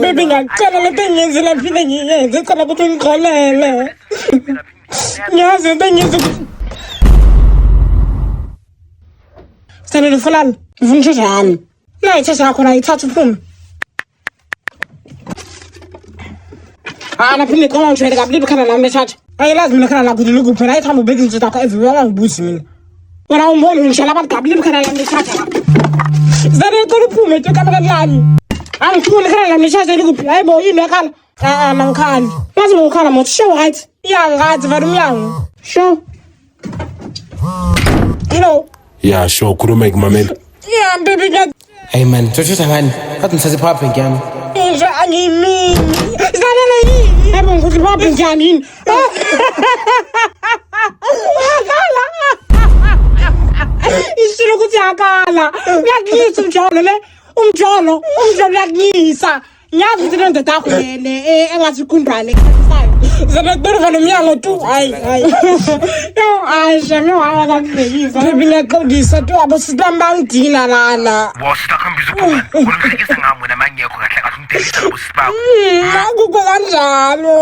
Baby ngiyacela lento engiyenzela phinde ngiyenze ngicela ukuthi ngikholele. Ngiyazi lento engiyenza ukuthi Sanele fulani, ufuna usheshe yami. La isheshe yakho la ithatha uphume. Ana phinde khona ngishwele kablibi khana nami leshatha. Ayilazi mina khana la kuthi lokuphela ayithamba ubeke izinto zakho everywhere angibuzi mina. Wena umbona ngishala abantu kablibi khana nami leshatha. Zare ngicela uphume ecela kancane. Angifuni khana nami leshatha likuphi. Hayibo yini yakhala? Nangikhali. Yazi ngikhala mothi show right. Iyangazi vala umnyango. Show. Hello. Yeah, sure. Khuluma ngimamela. Yeah, baby ngiyacela. Hey man, tshotshotha ngani? Kathi ngithathe phaphe ngiyami. Nje angimini. Zanele yini? Hayibo ngithi phaphe njani yini? Isilo ukuthi yakala. Uyakuyisa umjolo le. Umjolo uyakuyisa. Ngiyazi ukuthi lento yakho le engathi ikhundwane ekhasayo. Zona kubereka nomnyango tu. Hayi. Yo, shame wala kakubekisa. Baby ngiyaqondisa tu abosibamba ngidina lana. Wasita kambizo kuba. Ulifikisa ngamwe namanyekho kahle kahle ngidilisa ngobusibako. Akukho kanjalo.